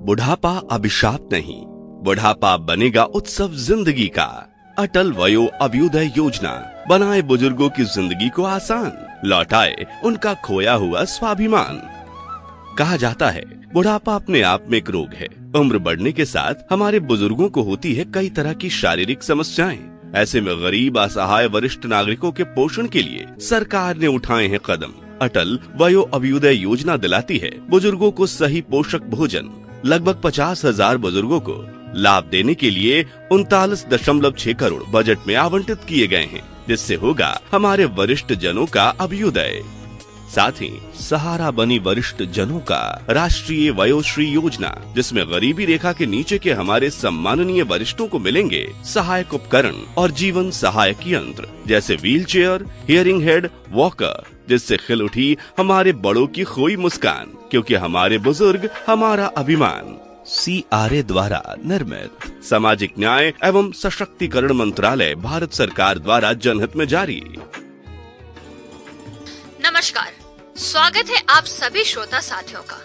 बुढ़ापा अभिशाप नहीं, बुढ़ापा बनेगा उत्सव जिंदगी का। अटल वयो अभ्युदय योजना बनाए बुजुर्गों की जिंदगी को आसान, लौटाए उनका खोया हुआ स्वाभिमान। कहा जाता है बुढ़ापा अपने आप में एक रोग है। उम्र बढ़ने के साथ हमारे बुजुर्गों को होती है कई तरह की शारीरिक समस्याएं। ऐसे में गरीब असहाय वरिष्ठ नागरिकों के पोषण के लिए सरकार ने उठाए हैं कदम। अटल वयो अभ्युदय योजना दिलाती है बुजुर्गों को सही पोषक भोजन। लगभग 50,000 बुजुर्गों को लाभ देने के लिए 39.6 करोड़ बजट में आवंटित किए गए हैं, जिससे होगा हमारे वरिष्ठ जनों का अभ्युदय। साथ ही सहारा बनी वरिष्ठ जनों का राष्ट्रीय वयोश्री योजना, जिसमें गरीबी रेखा के नीचे के हमारे सम्माननीय वरिष्ठों को मिलेंगे सहायक उपकरण और जीवन सहायक यंत्र, जैसे wheel chair, hearing head, walker, जिससे खिल उठी हमारे बड़ों की खोई मुस्कान, क्योंकि हमारे बुजुर्ग हमारा अभिमान। CRA द्वारा निर्मित। सामाजिक न्याय एवं सशक्तिकरण मंत्रालय, भारत सरकार द्वारा जनहित में जारी। नमस्कार, स्वागत है आप सभी श्रोता साथियों का।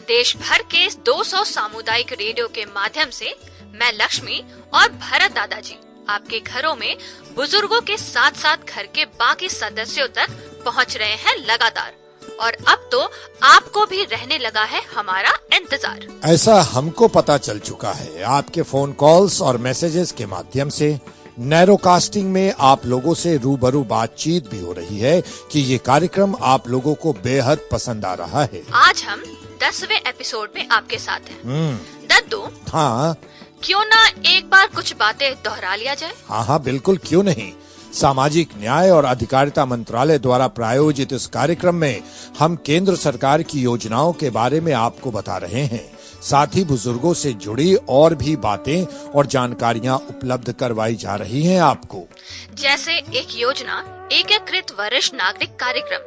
देश भर के 200 सामुदायिक रेडियो के माध्यम से मैं लक्ष्मी और भरत दादाजी आपके घरों में बुजुर्गों के साथ साथ घर के बाकी सदस्यों तक पहुंच रहे हैं लगातार, और अब तो आपको भी रहने लगा है हमारा इंतजार। ऐसा हमको पता चल चुका है। आपके फोन कॉल्स और मैसेजेस के माध्यम से नैरोकास्टिंग में आप लोगों से रूबरू बातचीत भी हो रही है कि ये कार्यक्रम आप लोगों को बेहद पसंद आ रहा है। आज हम 10वें एपिसोड में आपके साथ हैं। दद्दू, हाँ, क्यों ना एक बार कुछ बातें दोहरा लिया जाए? हाँ, बिल्कुल, क्यों नहीं। सामाजिक न्याय और अधिकारिता मंत्रालय द्वारा प्रायोजित इस कार्यक्रम में हम केंद्र सरकार की योजनाओं के बारे में आपको बता रहे हैं। साथ ही बुजुर्गों से जुड़ी और भी बातें और जानकारियां उपलब्ध करवाई जा रही हैं आपको। जैसे एक योजना एकीकृत वरिष्ठ नागरिक कार्यक्रम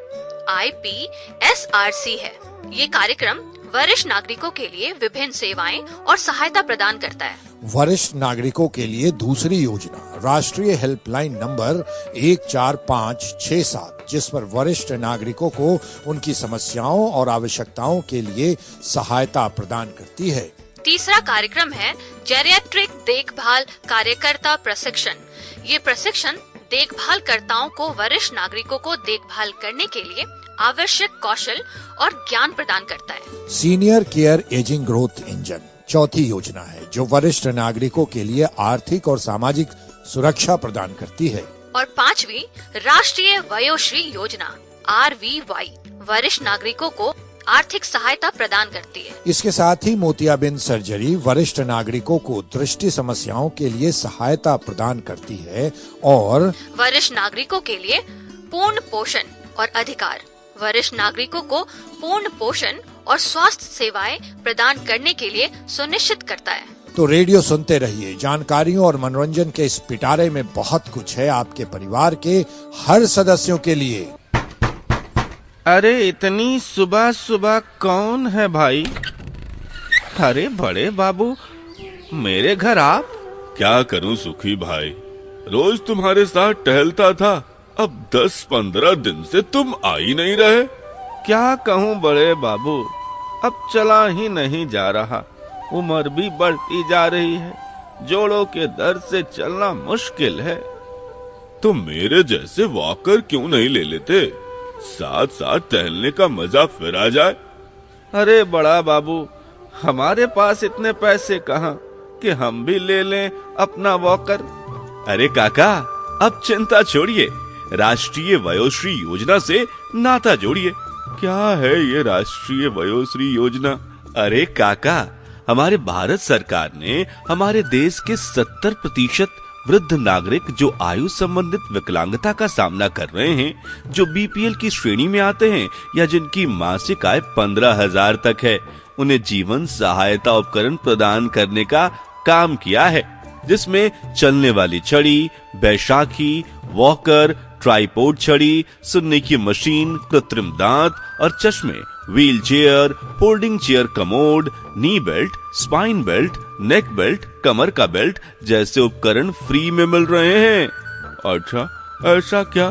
IPSRC है। ये कार्यक्रम वरिष्ठ नागरिकों के लिए विभिन्न सेवाएं और सहायता प्रदान करता है। वरिष्ठ नागरिकों के लिए दूसरी योजना राष्ट्रीय हेल्पलाइन नंबर 14567, जिस पर वरिष्ठ नागरिकों को उनकी समस्याओं और आवश्यकताओं के लिए सहायता प्रदान करती है। तीसरा कार्यक्रम है जेरियाट्रिक देखभाल कार्यकर्ता प्रशिक्षण। ये प्रशिक्षण देखभालकर्ताओं को वरिष्ठ नागरिकों को देखभाल करने के लिए आवश्यक कौशल और ज्ञान प्रदान करता है। Senior care ageing growth engine चौथी योजना है, जो वरिष्ठ नागरिकों के लिए आर्थिक और सामाजिक सुरक्षा प्रदान करती है। और पांचवी राष्ट्रीय वयोश्री योजना RVY वरिष्ठ नागरिकों को आर्थिक सहायता प्रदान करती है। इसके साथ ही मोतियाबिंद सर्जरी वरिष्ठ नागरिकों को दृष्टि समस्याओं के लिए सहायता प्रदान करती है। और वरिष्ठ नागरिकों के लिए पूर्ण पोषण और अधिकार, वरिष्ठ नागरिकों को पूर्ण पोषण और स्वास्थ्य सेवाएं प्रदान करने के लिए सुनिश्चित करता है। तो रेडियो सुनते रहिए। जानकारियों और मनोरंजन के इस पिटारे में बहुत कुछ है आपके परिवार के हर सदस्यों के लिए। अरे इतनी सुबह सुबह कौन है भाई? अरे बड़े बाबू, मेरे घर आप? क्या करूं सुखी भाई, रोज तुम्हारे साथ टहलता था, अब 10-15 दिन से तुम आ ही नहीं रहे। क्या कहूँ बड़े बाबू, अब चला ही नहीं जा रहा। उम्र भी बढ़ती जा रही है, जोड़ों के दर्द से चलना मुश्किल है। तो मेरे जैसे वॉकर क्यों नहीं ले लेते? साथ साथ टहलने का मजा फिर आ जाए। अरे बड़ा बाबू, हमारे पास इतने पैसे कहाँ कि हम भी ले लें अपना वॉकर। अरे काका, अब चिंता छोड़िए, राष्ट्रीय वयोश्री योजना से नाता जोड़िए। क्या है ये राष्ट्रीय वयोश्री योजना? अरे काका, हमारे भारत सरकार ने हमारे देश के 70% वृद्ध नागरिक जो आयु संबंधित विकलांगता का सामना कर रहे हैं, जो BPL की श्रेणी में आते हैं या जिनकी मासिक आय 15,000 तक है, उन्हें जीवन सहायता उपकरण प्रदान करने का काम किया है, जिसमें चलने वाली छड़ी, बैसाखी, वॉकर, ट्राइपॉड छड़ी, सुनने की मशीन, कृत्रिम दांत और चश्मे, wheel chair, folding chair commode, knee belt, spine belt, neck belt, कमर का बेल्ट जैसे उपकरण फ्री में मिल रहे हैं। अच्छा, ऐसा क्या?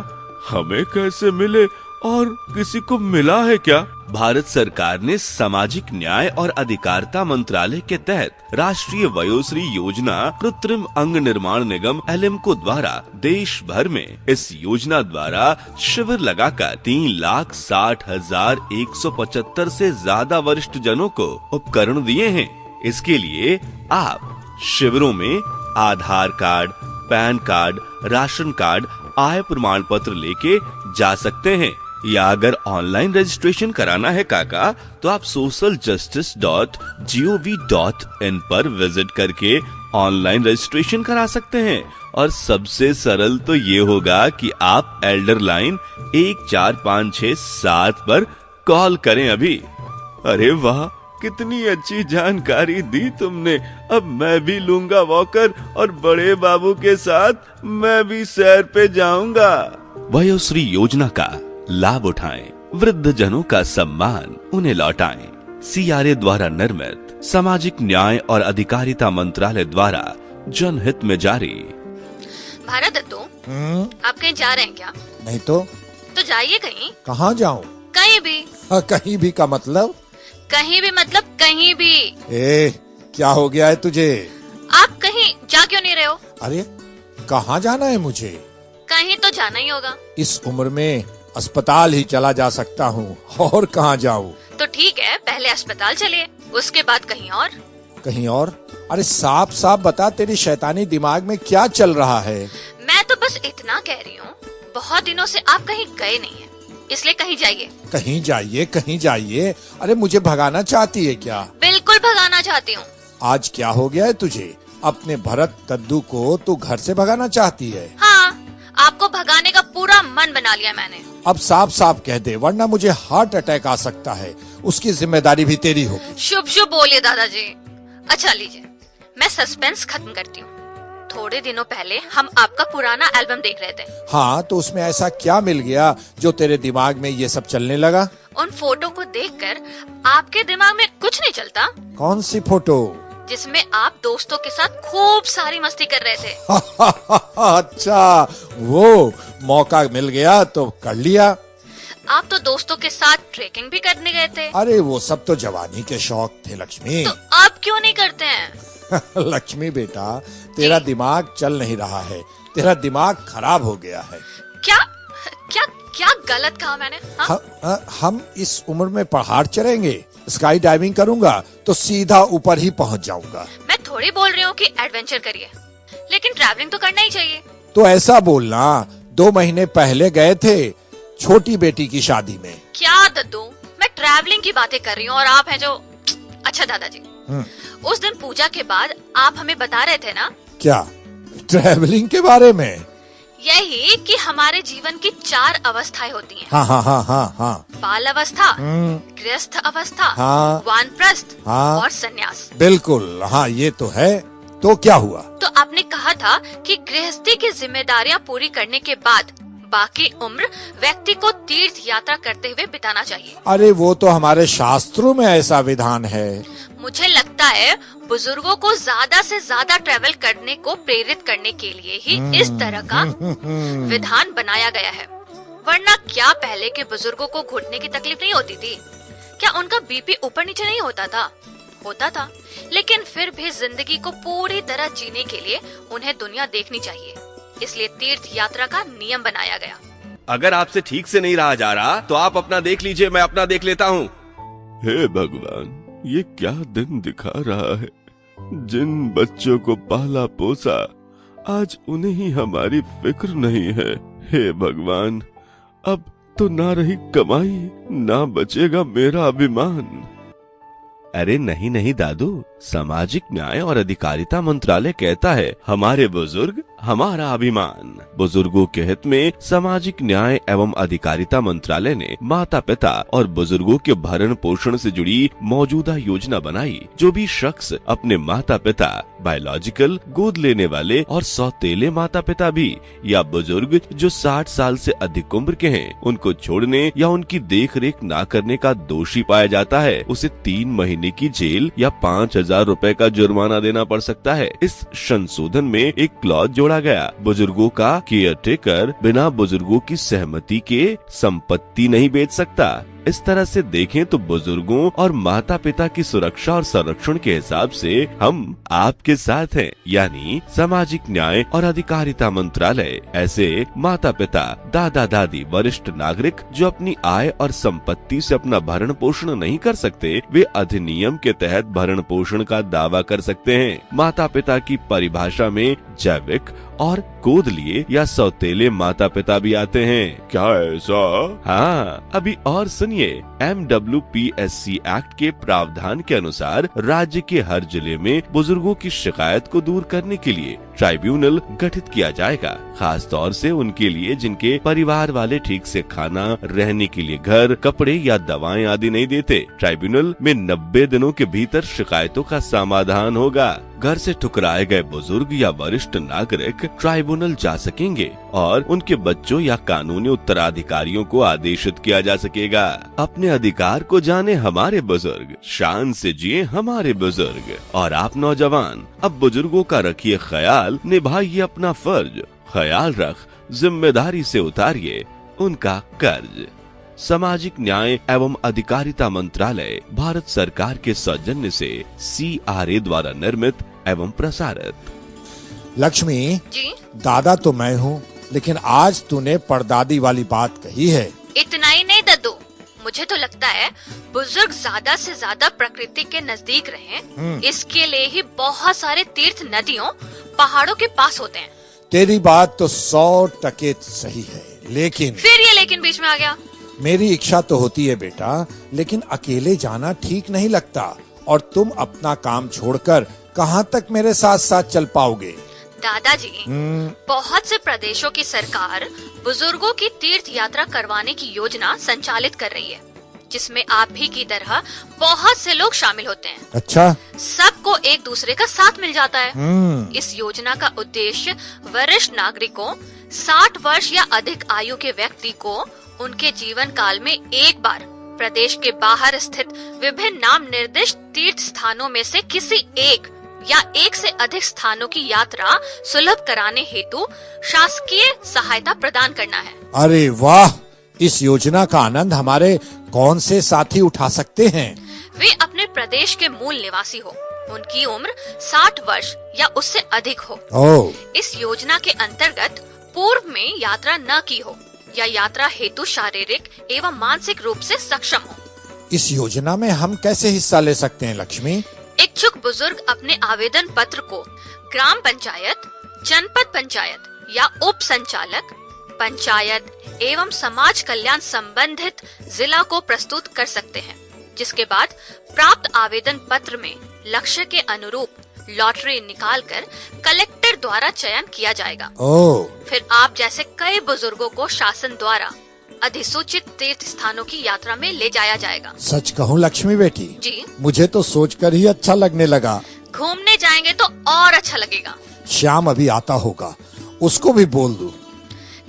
हमें कैसे मिले और किसी को मिला है क्या? भारत सरकार ने सामाजिक न्याय और अधिकारिता मंत्रालय के तहत राष्ट्रीय वयोश्री योजना कृत्रिम अंग निर्माण निगम एलिम्को द्वारा देश भर में इस योजना द्वारा शिविर लगाकर 3,60,175 से ज्यादा वरिष्ठ जनों को उपकरण दिए हैं। इसके लिए आप शिविरों में Aadhaar card, pan card, ration card, आय प्रमाण पत्र लेके जा सकते हैं। या अगर ऑनलाइन रजिस्ट्रेशन कराना है काका, तो आप socialjustice.gov.in पर विजिट करके ऑनलाइन रजिस्ट्रेशन करा सकते हैं। और सबसे सरल तो ये होगा कि आप एल्डर लाइन 14567 पर कॉल करें अभी। अरे वाह, कितनी अच्छी जानकारी दी तुमने। अब मैं भी लूंगा वॉकर और बड़े बाबू के साथ मैं भी सैर पे जाऊंगा। वयोश्री योजना का लाभ उठाएं, वृद्ध जनों का सम्मान उन्हें लौटाएं। CRA द्वारा निर्मित सामाजिक न्याय और अधिकारिता मंत्रालय द्वारा जनहित में जारी। भारत दत्तो, आप कहीं जा रहे हैं क्या? नहीं तो जाइए कहीं। कहाँ जाऊँ? कहीं भी। कहीं भी का मतलब? कहीं भी मतलब कहीं भी। क्या हो गया है तुझे? आप कहीं जा क्यों नहीं रहे हो? अरे कहाँ जाना है मुझे? कहीं तो जाना ही होगा। इस उम्र में अस्पताल ही चला जा सकता हूँ, और कहाँ जाऊँ? तो ठीक है, पहले अस्पताल चलिए, उसके बाद कहीं और। कहीं और? अरे साफ साफ बता, तेरी शैतानी दिमाग में क्या चल रहा है? मैं तो बस इतना कह रही हूँ, बहुत दिनों से आप कहीं गए नहीं हैं, इसलिए कहीं जाइए। कहीं जाइए, कहीं जाइए? अरे मुझे भगाना चाहती है क्या? बिल्कुल भगाना चाहती हूँ। आज क्या हो गया है तुझे? अपने भरत दद्दू को तू घर से भगाना चाहती है? हाँ, आपको भगाने का पूरा मन बना लिया मैंने। अब साफ साफ कह दे, वरना मुझे हार्ट अटैक आ सकता है। उसकी जिम्मेदारी भी तेरी होगी। शुभ शुभ बोलिए दादाजी। अच्छा लीजिए, मैं सस्पेंस खत्म करती हूँ। थोड़े दिनों पहले हम आपका पुराना एल्बम देख रहे थे। हाँ, तो उसमें ऐसा क्या मिल गया जो तेरे दिमाग में ये सब चलने लगा? उन फोटो को देखकर आपके दिमाग में कुछ नहीं चलता? कौन सी फोटो? जिसमें आप दोस्तों के साथ खूब सारी मस्ती कर रहे थे। अच्छा, वो मौका मिल गया तो कर लिया। आप तो दोस्तों के साथ ट्रेकिंग भी करने गए थे। अरे वो सब तो जवानी के शौक थे लक्ष्मी। तो आप क्यों नहीं करते हैं? लक्ष्मी बेटा, तेरा दिमाग चल नहीं रहा है, तेरा दिमाग खराब हो गया है। क्या क्या क्या गलत कहा मैंने? हम इस उम्र में पहाड़ चढ़ेंगे, स्काई डाइविंग करूंगा तो सीधा ऊपर ही पहुंच जाऊंगा। मैं थोड़ी बोल रही हूँ कि एडवेंचर करिए, लेकिन ट्रैवलिंग तो करना ही चाहिए। तो ऐसा बोलना, 2 महीने पहले गए थे छोटी बेटी की शादी में। क्या दद्दू, मैं ट्रैवलिंग की बातें कर रही हूँ और आप हैं जो। अच्छा दादाजी, उस दिन पूजा के बाद आप हमें बता रहे थे ना? क्या? ट्रैवलिंग के बारे में? यही कि हमारे जीवन की 4 अवस्थाएं होती हैं। हाँ। बाल अवस्था, गृहस्थ अवस्था, हाँ, वानप्रस्थ, हाँ, और संन्यास। बिल्कुल, हाँ ये तो है। तो क्या हुआ? तो आपने कहा था कि गृहस्थी की जिम्मेदारियां पूरी करने के बाद बाकी उम्र व्यक्ति को तीर्थ यात्रा करते हुए बिताना चाहिए। अरे वो तो हमारे शास्त्रों में ऐसा विधान है। मुझे लगता है बुजुर्गों को ज्यादा से ज्यादा ट्रैवल करने को प्रेरित करने के लिए ही इस तरह का विधान बनाया गया है। वरना क्या पहले के बुजुर्गों को घुटने की तकलीफ नहीं होती थी? क्या उनका बीपी ऊपर नीचे नहीं होता था? होता था, लेकिन फिर भी जिंदगी को पूरी तरह जीने के लिए उन्हें दुनिया देखनी चाहिए, इसलिए तीर्थ यात्रा का नियम बनाया गया। अगर आपसे ठीक से नहीं रहा जा रहा तो आप अपना देख लीजिए, मैं अपना देख लेता हूँ। हे भगवान, ये क्या दिन दिखा रहा है। जिन बच्चों को पाला पोसा, आज उन्हें ही हमारी फिक्र नहीं है। हे भगवान, अब तो ना रही कमाई, ना बचेगा मेरा अभिमान। अरे नहीं नहीं दादू, सामाजिक न्याय और अधिकारिता मंत्रालय कहता है हमारे बुजुर्ग हमारा अभिमान। बुजुर्गों के हित में सामाजिक न्याय एवं अधिकारिता मंत्रालय ने माता पिता और बुजुर्गों के भरण पोषण से जुड़ी मौजूदा योजना बनाई। जो भी शख्स अपने माता पिता, बायोलॉजिकल गोद लेने वाले और सौतेले माता पिता भी, या बुजुर्ग जो 60 साल से अधिक उम्र के हैं, उनको छोड़ने या उनकी देख रेख न करने का दोषी पाया जाता है, उसे 3 महीने की जेल या 5,000 रुपए का जुर्माना देना पड़ सकता है। इस संशोधन में एक क्लॉज जोड़ा गया, बुजुर्गों का केयर टेकर बिना बुजुर्गों की सहमति के संपत्ति नहीं बेच सकता। इस तरह से देखें तो बुजुर्गों और माता पिता की सुरक्षा और संरक्षण के हिसाब से हम आपके साथ हैं, यानी सामाजिक न्याय और अधिकारिता मंत्रालय। ऐसे माता पिता, दादा दादी, वरिष्ठ नागरिक जो अपनी आय और संपत्ति से अपना भरण पोषण नहीं कर सकते, वे अधिनियम के तहत भरण पोषण का दावा कर सकते हैं। माता पिता की परिभाषा में जैविक और गोद लिए या सौतेले माता पिता भी आते हैं। क्या ऐसा? हाँ, अभी और सुनिए। MWPSC एक्ट के प्रावधान के अनुसार राज्य के हर जिले में बुजुर्गों की शिकायत को दूर करने के लिए ट्राइब्यूनल गठित किया जाएगा, खास तौर से उनके लिए जिनके परिवार वाले ठीक से खाना, रहने के लिए घर, कपड़े या दवाएं आदि नहीं देते। ट्राइब्यूनल में 90 दिनों के भीतर शिकायतों का समाधान होगा। घर से ठुकराए गए बुजुर्ग या वरिष्ठ नागरिक ट्राइब्यूनल जा सकेंगे और उनके बच्चों या कानूनी उत्तराधिकारियों को आदेशित किया जा सकेगा। अपने अधिकार को जाने हमारे बुजुर्ग, शान से जिए हमारे बुजुर्ग। और आप नौजवान, अब बुजुर्गों का रखिए ख्याल, निभाइए अपना फर्ज। ख्याल रख, जिम्मेदारी से उतारिए उनका कर्ज। सामाजिक न्याय एवं अधिकारिता मंत्रालय, भारत सरकार के सौजन्य से CRA द्वारा निर्मित एवं प्रसारित। लक्ष्मी जी? दादा तो मैं हूँ, लेकिन आज तूने परदादी वाली बात कही है। इतना ही नहीं दद्दू, मुझे तो लगता है बुजुर्ग ज्यादा से ज्यादा प्रकृति के नजदीक रहें, इसके लिए ही बहुत सारे तीर्थ नदियों, पहाड़ों के पास होते हैं। तेरी बात तो 100% सही है, लेकिन फिर ये लेकिन बीच में आ गया। मेरी इच्छा तो होती है बेटा, लेकिन अकेले जाना ठीक नहीं लगता। और तुम अपना काम छोड़कर कहाँ तक मेरे साथ साथ चल पाओगे? दादाजी, बहुत से प्रदेशों की सरकार बुजुर्गों की तीर्थ यात्रा करवाने की योजना संचालित कर रही है, जिसमें आप भी की तरह बहुत से लोग शामिल होते हैं। अच्छा, सबको एक दूसरे का साथ मिल जाता है। इस योजना का उद्देश्य वरिष्ठ नागरिकों, 60 वर्ष या अधिक आयु के व्यक्ति को उनके जीवन काल में एक बार प्रदेश के बाहर स्थित विभिन्न नाम निर्दिष्ट तीर्थ स्थानों में से किसी एक या एक से अधिक स्थानों की यात्रा सुलभ कराने हेतु शासकीय सहायता प्रदान करना है। अरे वाह! इस योजना का आनंद हमारे कौन से साथी उठा सकते हैं? वे अपने प्रदेश के मूल निवासी हो, उनकी उम्र 60 वर्ष या उससे अधिक हो, इस योजना के अंतर्गत पूर्व में यात्रा न की हो या यात्रा हेतु शारीरिक एवं मानसिक रूप से सक्षम हो। इस योजना में हम कैसे हिस्सा ले सकते हैं लक्ष्मी? इच्छुक बुजुर्ग अपने आवेदन पत्र को ग्राम पंचायत, जनपद पंचायत या उप संचालक, पंचायत एवं समाज कल्याण संबंधित जिला को प्रस्तुत कर सकते हैं, जिसके बाद प्राप्त आवेदन पत्र में लक्ष्य के अनुरूप लॉटरी निकालकर कलेक्टर द्वारा चयन किया जाएगा। फिर आप जैसे कई बुजुर्गों को शासन द्वारा अधिसूचित तीर्थ स्थानों की यात्रा में ले जाया जाएगा। सच कहूँ लक्ष्मी बेटी जी, मुझे तो सोचकर ही अच्छा लगने लगा। घूमने जाएंगे तो और अच्छा लगेगा। श्याम अभी आता होगा, उसको भी बोल दूं।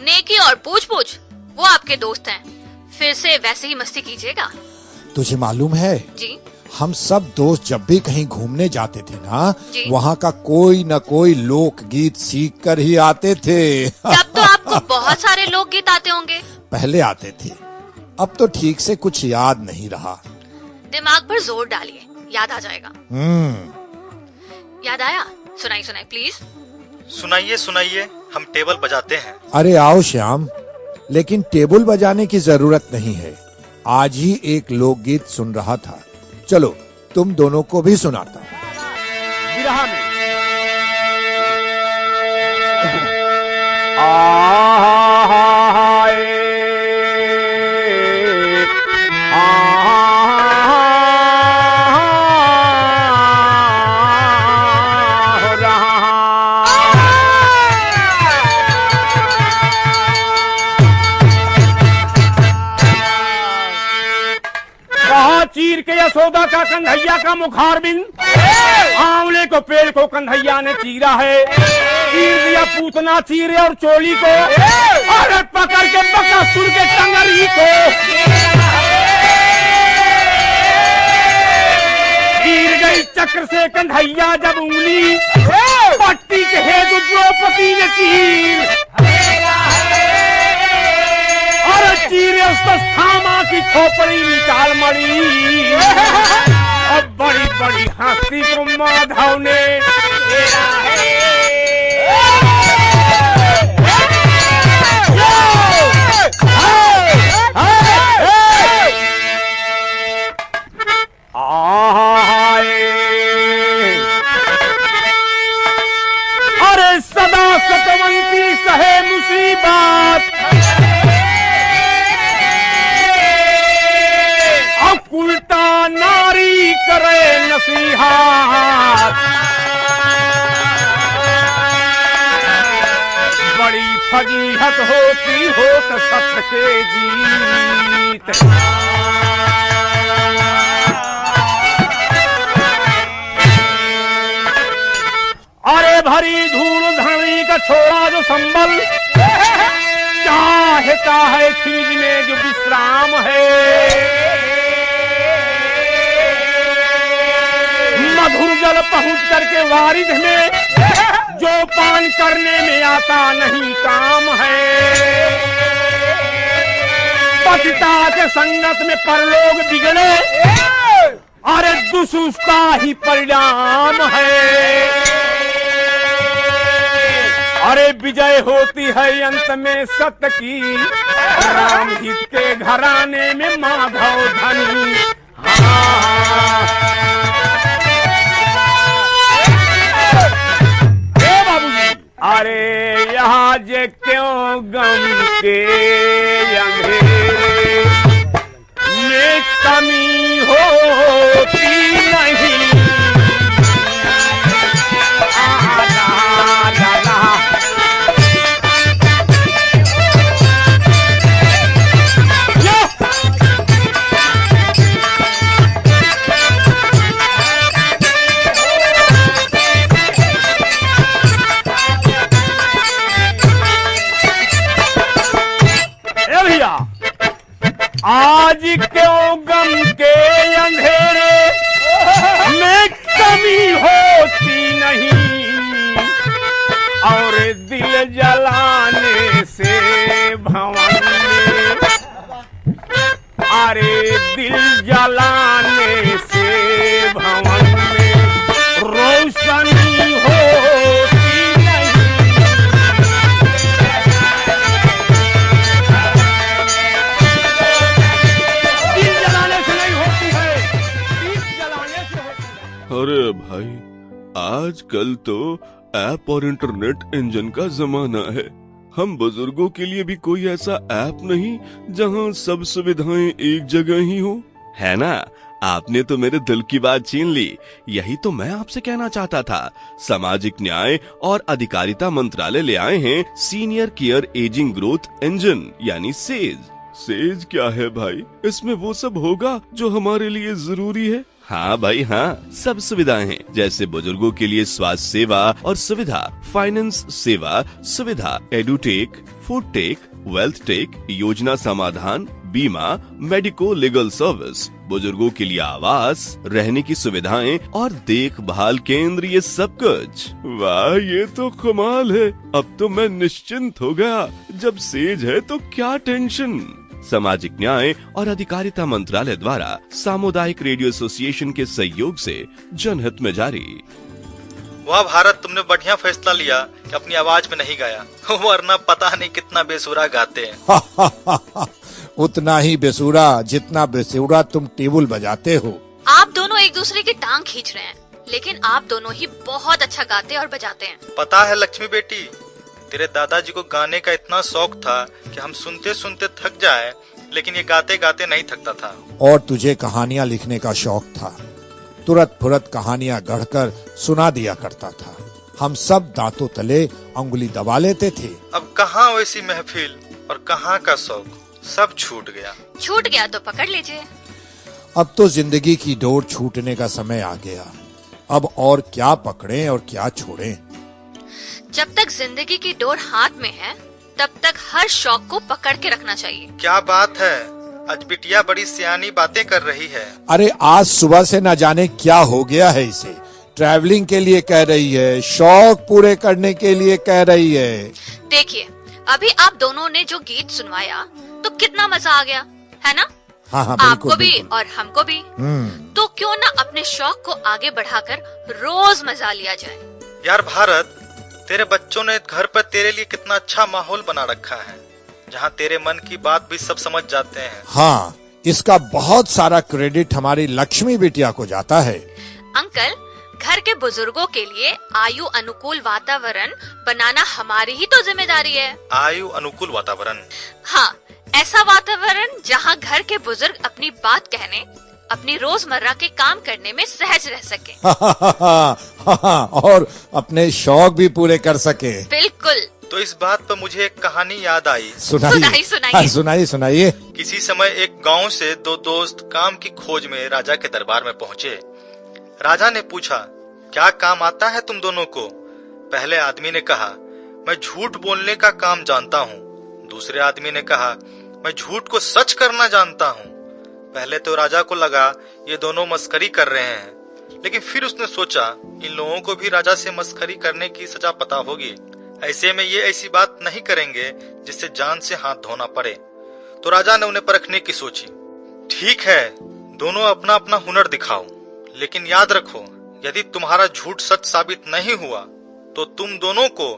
नेकी और पूछ वो आपके दोस्त हैं, फिर से वैसे ही मस्ती कीजिएगा। तुझे मालूम है जी, हम सब दोस्त जब भी कहीं घूमने जाते थे ना, वहाँ का कोई न कोई लोकगीत सीख कर ही आते थे। तब तो आपको बहुत सारे लोकगीत आते होंगे। पहले आते थे, अब तो ठीक से कुछ याद नहीं रहा। दिमाग पर जोर डालिए, याद आ जाएगा। याद आया? सुनाइए प्लीज। सुनाइए, हम टेबल बजाते हैं। अरे आओ श्याम, लेकिन टेबल बजाने की जरूरत नहीं है। आज ही एक लोकगीत सुन रहा था, चलो तुम दोनों को भी सुनाता हूँ। चीर के यशोदा का कन्हैया का मुखार बिन, आंवले को पेड़ को कन्हैया ने चीरा है। चीर दिया पूतना चीरे और चोली को, अरे पकड़ के बकासुर के टंगरी को। गिर गई चक्र से कन्हैया जब उंगली, पट्टी के हेतु द्रौपदी ने चीर, अरे चीरे उसको थामा की खोपड़ी निकाल मड़ी और बड़ी बड़ी हस्ती को माधव ने घेरा है। अरे सदा सतवंती सहे मुसीबत, उल्टा नारी करे नसीहत, बड़ी फजीहत होती हो तो सत्य के जीत। अरे भरी धूल धरनी का छोड़ा जो संबल, चाहता है खींच में जो विश्राम है। मधुर जल पहुंच करके वारिध में जो पान करने में आता नहीं काम है। पतिता के संगत में परलोक बिगड़े, अरे दुष्ट उसका ही परिणाम है। अरे विजय होती है अंत में सत्य की, राम हित के घराने में माधव धनी। अरे यहाँ जे क्यों गम के अंधेरे में कमी होती नहीं। आज क्यों गम के अंधेरे में कमी होती नहीं, और दिल जलाने से भवन में, अरे दिल जलाने से भवन में रोशनी होती नहीं। अरे भाई, आजकल तो ऐप और इंटरनेट इंजन का जमाना है। हम बुजुर्गों के लिए भी कोई ऐसा ऐप नहीं जहां सब सुविधाएं एक जगह ही हो, है ना? आपने तो मेरे दिल की बात छीन ली। यही तो मैं आपसे कहना चाहता था। सामाजिक न्याय और अधिकारिता मंत्रालय ले आए हैं senior care ageing growth engine यानी सेज। सेज क्या है भाई? इसमें वो सब होगा जो हमारे लिए जरूरी है। हाँ भाई हाँ, सब सुविधाएं हैं, जैसे बुजुर्गों के लिए स्वास्थ्य सेवा और सुविधा, फाइनेंस सेवा सुविधा, edutech, food tech, wealth tech, योजना समाधान, बीमा, मेडिको लीगल सर्विस, बुजुर्गों के लिए आवास, रहने की सुविधाएं और देखभाल केंद्र, ये सब कुछ। वाह, ये तो कमाल है। अब तो मैं निश्चिंत हो गया। जब सेज है तो क्या टेंशन। सामाजिक न्याय और अधिकारिता मंत्रालय द्वारा सामुदायिक रेडियो एसोसिएशन के सहयोग से जनहित में जारी। वाह भारत, तुमने बढ़िया फैसला लिया कि अपनी आवाज में नहीं गाया, वरना पता नहीं कितना बेसुरा गाते हैं। उतना ही बेसुरा जितना बेसुरा तुम टेबल बजाते हो। आप दोनों एक दूसरे की टांग खींच रहे हैं, लेकिन आप दोनों ही बहुत अच्छा गाते और बजाते हैं। पता है लक्ष्मी बेटी, तेरे दादाजी को गाने का इतना शौक था कि हम सुनते सुनते थक जाए, लेकिन ये गाते गाते नहीं थकता था। और तुझे कहानियाँ लिखने का शौक था। तुरत फुरत कहानियाँ गढ़कर सुना दिया करता था। हम सब दांतों तले अंगुली दबा लेते थे। अब कहाँ वैसी महफिल और कहाँ का शौक, सब छूट गया। छूट गया तो पकड़ लीजिए। अब तो जिंदगी की डोर छूटने का समय आ गया। अब और क्या पकड़ें और क्या छोड़ें। जब तक जिंदगी की डोर हाथ में है, तब तक हर शौक को पकड़ के रखना चाहिए। क्या बात है, आज बिटिया बड़ी सियानी बातें कर रही है। अरे आज सुबह से न जाने क्या हो गया है इसे। ट्रैवलिंग के लिए कह रही है, शौक पूरे करने के लिए कह रही है। देखिए, अभी आप दोनों ने जो गीत सुनवाया तो कितना मजा आ गया, है ना? हाँ हाँ बिल्कुल, आपको भी बिल्कुल। और हमको भी। तो क्यों ना अपने शौक को आगे बढ़ाकर रोज मजा लिया जाए। यार भारत, तेरे बच्चों ने घर पर तेरे लिए कितना अच्छा माहौल बना रखा है, जहाँ तेरे मन की बात भी सब समझ जाते हैं। हाँ, इसका बहुत सारा क्रेडिट हमारी लक्ष्मी बिटिया को जाता है। अंकल, घर के बुजुर्गों के लिए आयु अनुकूल वातावरण बनाना हमारी ही तो जिम्मेदारी है। आयु अनुकूल वातावरण? हाँ, ऐसा वातावरण जहाँ घर के बुजुर्ग अपनी बात कहने, अपनी रोजमर्रा के काम करने में सहज रह सके। और अपने शौक भी पूरे कर सके। बिल्कुल। तो इस बात पर मुझे एक कहानी याद आई। सुनाइए सुनाइए सुनाइए। किसी समय एक गांव से दो दोस्त काम की खोज में राजा के दरबार में पहुंचे। राजा ने पूछा, क्या काम आता है तुम दोनों को? पहले आदमी ने कहा, मैं झूठ बोलने का काम जानता हूँ। दूसरे आदमी ने कहा, मैं झूठ को सच करना जानता हूँ। पहले तो राजा को लगा ये दोनों मस्करी कर रहे हैं, लेकिन फिर उसने सोचा इन लोगों को भी राजा से मस्करी करने की सजा पता होगी। ऐसे में ये ऐसी बात नहीं करेंगे जिससे जान से हाथ धोना पड़े। तो राजा ने उन्हें परखने की सोची। ठीक है, दोनों अपना अपना हुनर दिखाओ, लेकिन याद रखो यदि तुम्हारा झूठ सच साबित नहीं हुआ तो तुम दोनों को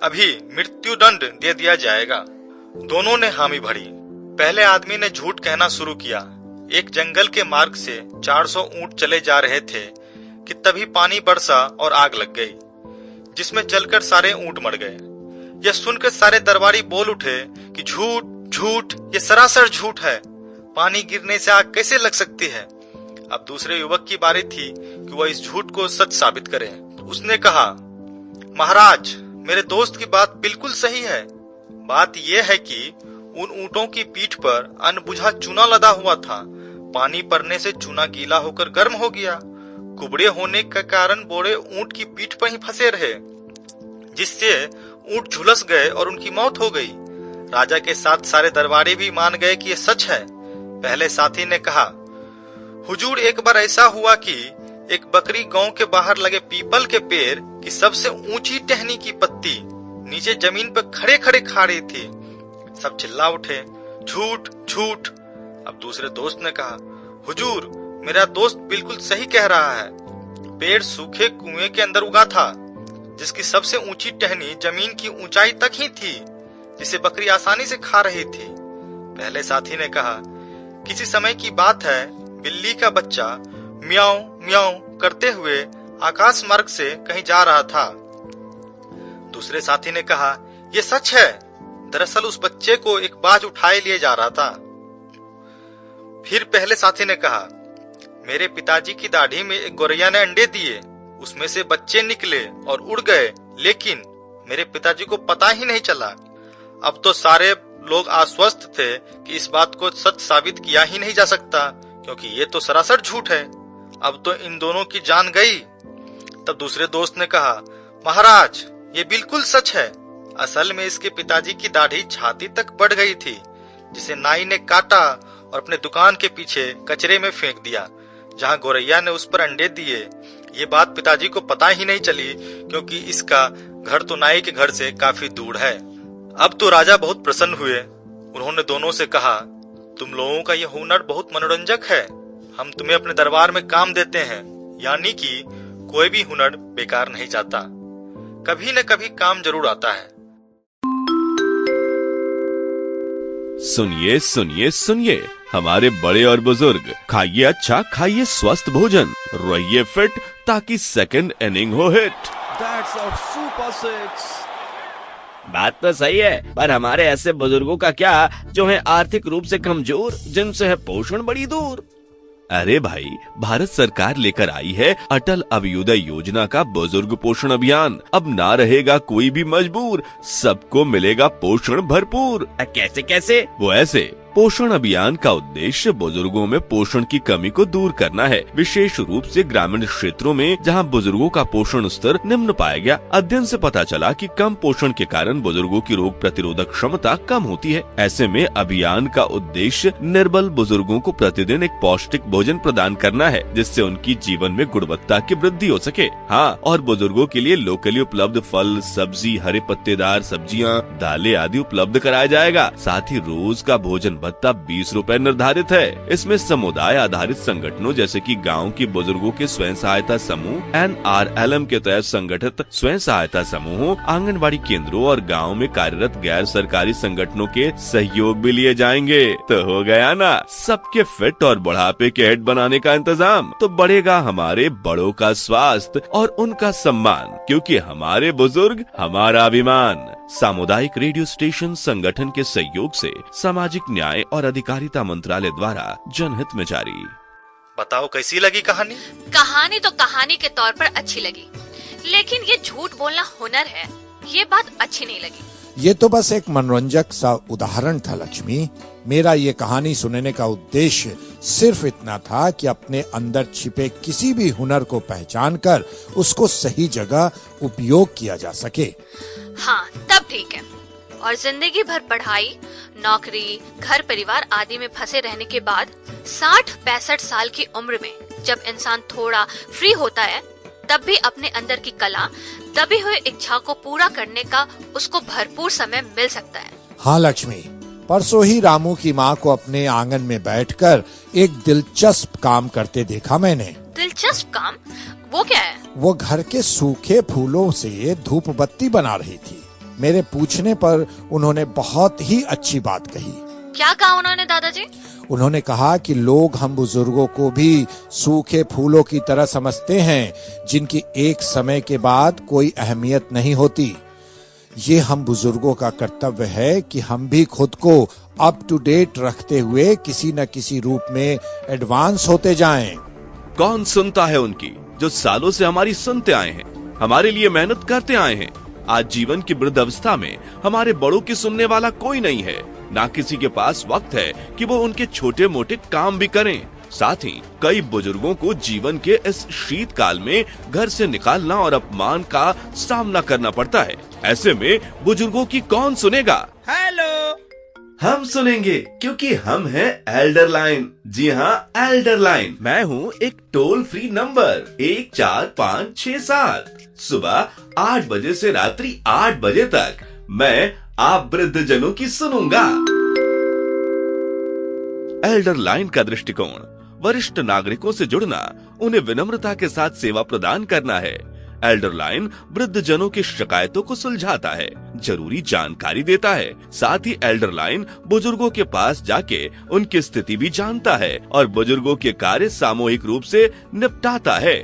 अभी मृत्यु दंड दे दिया जाएगा। दोनों ने हामी भरी। पहले आदमी ने झूठ कहना शुरू किया। एक जंगल के मार्ग से 400 ऊंट चले जा रहे थे कि तभी पानी बरसा और आग लग गई, जिसमें जलकर सारे ऊंट मर गए। यह सुनकर सारे दरबारी बोल उठे कि झूठ झूठ, ये सरासर झूठ है। पानी गिरने से आग कैसे लग सकती है? अब दूसरे युवक की बारी थी कि वह इस झूठ को सच साबित करे। उसने कहा, महाराज, मेरे दोस्त की बात बिल्कुल सही है। बात यह है कि उन ऊंटों की पीठ पर अनबुझा चूना लदा हुआ था। पानी पड़ने से चूना गीला होकर गर्म हो गया। कुबड़े होने के कारण बोरे ऊंट की पीठ पर ही फंसे रहे, जिससे ऊंट झुलस गए और उनकी मौत हो गई। राजा के साथ सारे दरबारी भी मान गए कि यह सच है। पहले साथी ने कहा, हुजूर, एक बार ऐसा हुआ कि एक बकरी गांव के बाहर लगे पीपल के पेड़ की सबसे ऊंची टहनी की पत्ती नीचे जमीन पर खड़े खड़े खा रही थी। सब चिल्ला उठे, झूठ झूठ। अब दूसरे दोस्त ने कहा, हुजूर, मेरा दोस्त बिल्कुल सही कह रहा है। पेड़ सूखे कुएं के अंदर उगा था, जिसकी सबसे ऊंची टहनी जमीन की ऊंचाई तक ही थी, जिसे बकरी आसानी से खा रही थी। पहले साथी ने कहा, किसी समय की बात है, बिल्ली का बच्चा म्याऊं म्याऊं करते हुए आकाश मार्ग से कहीं जा रहा था। दूसरे साथी ने कहा, यह सच है। दरअसल उस बच्चे को एक बाज उठाए लिए जा रहा था। फिर पहले साथी ने कहा, मेरे पिताजी की दाढ़ी में एक गौरैया ने अंडे दिए, उसमें से बच्चे निकले और उड़ गए, लेकिन मेरे पिताजी को पता ही नहीं चला। अब तो सारे लोग आश्वस्त थे कि इस बात को सच साबित किया ही नहीं जा सकता, क्योंकि ये तो सरासर झूठ है। अब तो इन दोनों की जान गई। तब दूसरे दोस्त ने कहा, महाराज, ये बिल्कुल सच है। असल में इसके पिताजी की दाढ़ी छाती तक बढ़ गई थी, जिसे नाई ने काटा और अपने दुकान के पीछे कचरे में फेंक दिया, जहां गौरैया ने उस पर अंडे दिए। ये बात पिताजी को पता ही नहीं चली, क्योंकि इसका घर तो नाई के घर से काफी दूर है। अब तो राजा बहुत प्रसन्न हुए। उन्होंने दोनों से कहा, तुम लोगों का यह हुनर बहुत मनोरंजक है। हम तुम्हें अपने दरबार में काम देते हैं। यानी कि कोई भी हुनर बेकार नहीं जाता, कभी न कभी काम जरूर आता है। सुनिए सुनिए सुनिए, हमारे बड़े और बुजुर्ग, खाइए अच्छा, खाइए स्वस्थ भोजन, रहिए फिट, ताकि सेकंड इनिंग हो हिट। That's our Super 6। बात तो सही है, पर हमारे ऐसे बुजुर्गों का क्या जो है आर्थिक रूप से कमजोर, जिनसे है पोषण बड़ी दूर। अरे भाई, भारत सरकार लेकर आई है अटल अभ्युदय योजना का बुजुर्ग पोषण अभियान। अब ना रहेगा कोई भी मजबूर, सबको मिलेगा पोषण भरपूर। कैसे कैसे? वो ऐसे, पोषण अभियान का उद्देश्य बुजुर्गों में पोषण की कमी को दूर करना है, विशेष रूप से ग्रामीण क्षेत्रों में जहां बुजुर्गों का पोषण स्तर निम्न पाया गया। अध्ययन से पता चला कि कम पोषण के कारण बुजुर्गों की रोग प्रतिरोधक क्षमता कम होती है। ऐसे में अभियान का उद्देश्य निर्बल बुजुर्गों को प्रतिदिन एक पौष्टिक भोजन प्रदान करना है, जिससे उनकी जीवन में गुणवत्ता की वृद्धि हो सके। हाँ, और बुजुर्गों के लिए लोकली उपलब्ध फल, सब्जी, हरे पत्तेदार सब्जियां, दालें आदि उपलब्ध कराया जाएगा। साथ ही रोज का भोजन भत्ता 20 रुपए निर्धारित है। इसमें समुदाय आधारित संगठनों जैसे कि गांव की बुजुर्गों के स्वयं सहायता समूह, NRLM के तहत संगठित स्वयं सहायता समूहों, आंगनबाड़ी केंद्रों और गांव में कार्यरत गैर सरकारी संगठनों के सहयोग भी लिए जाएंगे। तो हो गया ना सबके फिट और बुढ़ापे के हेड बनाने का इंतजाम। तो बढ़ेगा हमारे बड़ों का स्वास्थ्य और उनका सम्मान, क्योंकि हमारे बुजुर्ग हमारा अभिमान। सामुदायिक रेडियो स्टेशन संगठन के सहयोग से सामाजिक न्याय और अधिकारिता मंत्रालय द्वारा जनहित में जारी। बताओ कैसी लगी कहानी? कहानी तो कहानी के तौर पर अच्छी लगी, लेकिन ये झूठ बोलना हुनर है, ये बात अच्छी नहीं लगी। ये तो बस एक मनोरंजक सा उदाहरण था लक्ष्मी। मेरा ये कहानी सुनने का उद्देश्य सिर्फ इतना था कि अपने अंदर छिपे किसी भी हुनर को पहचान कर उसको सही जगह उपयोग किया जा सके। हाँ, तब ठीक है। और जिंदगी भर पढ़ाई, नौकरी, घर परिवार आदि में फंसे रहने के बाद 60-65 साल की उम्र में जब इंसान थोड़ा फ्री होता है, तब भी अपने अंदर की कला, दबी हुई इच्छा को पूरा करने का उसको भरपूर समय मिल सकता है। हाँ लक्ष्मी, परसों ही रामू की माँ को अपने आंगन में बैठकर एक दिलचस्प काम करते देखा मैंने। दिलचस्प काम? वो क्या है? वो घर के सूखे फूलों से धूप बत्ती बना रही थी। मेरे पूछने पर उन्होंने बहुत ही अच्छी बात कही। क्या कहा उन्होंने दादाजी? उन्होंने कहा कि लोग हम बुजुर्गों को भी सूखे फूलों की तरह समझते हैं, जिनकी एक समय के बाद कोई अहमियत नहीं होती। ये हम बुजुर्गों का कर्तव्य है कि हम भी खुद को अप टू डेट रखते हुए किसी न किसी रूप में एडवांस होते जाएं। कौन सुनता है उनकी, जो सालों से हमारी सुनते आए हैं, हमारे लिए मेहनत करते आए हैं। आज जीवन की वृद्ध अवस्था में हमारे बड़ों की सुनने वाला कोई नहीं है। ना किसी के पास वक्त है कि वो उनके छोटे मोटे काम भी करें। साथ ही कई बुजुर्गों को जीवन के इस शीतकाल में घर से निकालना और अपमान का सामना करना पड़ता है। ऐसे में बुजुर्गों की कौन सुनेगा? हेलो, हम सुनेंगे, क्योंकि हम हैं एल्डर लाइन। जी हाँ, एल्डर लाइन। मैं हूँ एक टोल फ्री नंबर 14567। सुबह 8 बजे से रात्रि 8 बजे तक मैं आप वृद्ध जनों की सुनूंगा। एल्डर लाइन का दृष्टिकोण वरिष्ठ नागरिकों से जुड़ना, उन्हें विनम्रता के साथ सेवा प्रदान करना है। एल्डर लाइन वृद्ध जनों की शिकायतों को सुलझाता है, जरूरी जानकारी देता है। साथ ही एल्डर लाइन बुजुर्गों के पास जाके उनकी स्थिति भी जानता है और बुजुर्गों के कार्य सामूहिक रूप से निपटाता है।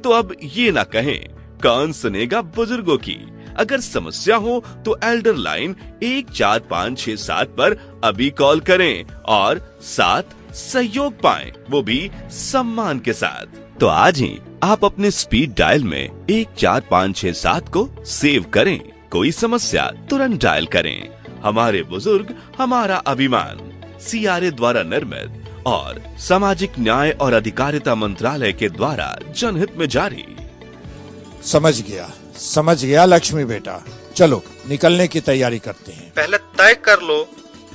तो अब ये ना कहें कौन सुनेगा बुजुर्गों की। अगर समस्या हो तो एल्डर लाइन 14567 पर अभी कॉल करें और साथ सहयोग पाएं, वो भी सम्मान के साथ। तो आज ही आप अपने स्पीड डायल में 14567 को सेव करें। कोई समस्या तुरंत डायल करें। हमारे बुजुर्ग हमारा अभिमान। CRA द्वारा निर्मित और सामाजिक न्याय और अधिकारिता मंत्रालय के द्वारा जनहित में जारी। समझ गया लक्ष्मी बेटा। चलो निकलने की तैयारी करते हैं। पहले तय कर लो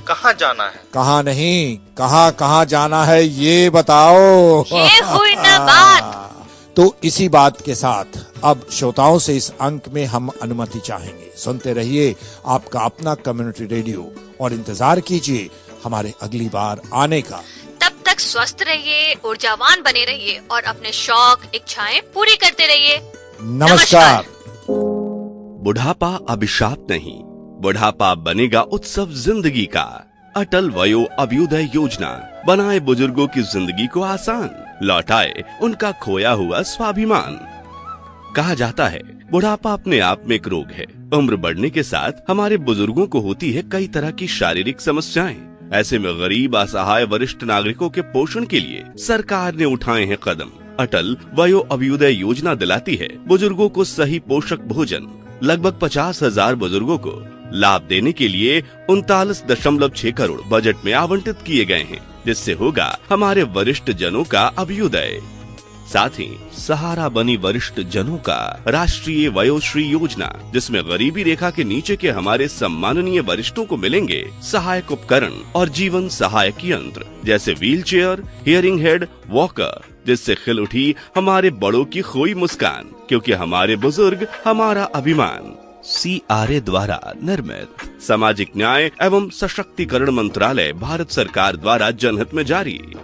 कहाँ जाना है। कहाँ नहीं, कहाँ जाना है ये बताओ। ये हुई ना बात। तो इसी बात के साथ अब श्रोताओं से इस अंक में हम अनुमति चाहेंगे। सुनते रहिए आपका अपना कम्युनिटी रेडियो और इंतजार कीजिए हमारे अगली बार आने का। तब तक स्वस्थ रहिए, ऊर्जावान बने रहिए और अपने शौक इच्छाएं पूरी करते रहिए। नमस्कार। बुढ़ापा अभिशाप नहीं, बुढ़ापा बनेगा उत्सव जिंदगी का। अटल वयो अभ्युदय योजना बनाए बुजुर्गों की जिंदगी को आसान, लौटाए उनका खोया हुआ स्वाभिमान। कहा जाता है बुढ़ापा अपने आप में एक रोग है। उम्र बढ़ने के साथ हमारे बुजुर्गों को होती है कई तरह की शारीरिक समस्याएं। ऐसे में गरीब असहाय वरिष्ठ नागरिकों के पोषण के लिए सरकार ने उठाए हैं कदम। अटल वयो अभ्युदय योजना दिलाती है बुजुर्गों को सही पोषक भोजन। लगभग 50,000 बुजुर्गों को लाभ देने के लिए 39.6 करोड़ बजट में आवंटित किए गए हैं, जिससे होगा हमारे वरिष्ठ जनों का अभ्युदय। साथ ही सहारा बनी वरिष्ठ जनों का राष्ट्रीय वयोश्री योजना, जिसमें गरीबी रेखा के नीचे के हमारे सम्माननीय वरिष्ठों को मिलेंगे सहायक उपकरण और जीवन सहायक यंत्र जैसे व्हीलचेयर, हियरिंग हेड, वॉकर, जिससे खिल उठी हमारे बड़ों की खोई मुस्कान, क्योंकि हमारे बुजुर्ग हमारा अभिमान। CRA द्वारा निर्मित। सामाजिक न्याय एवं सशक्तिकरण मंत्रालय, भारत सरकार द्वारा जनहित में जारी।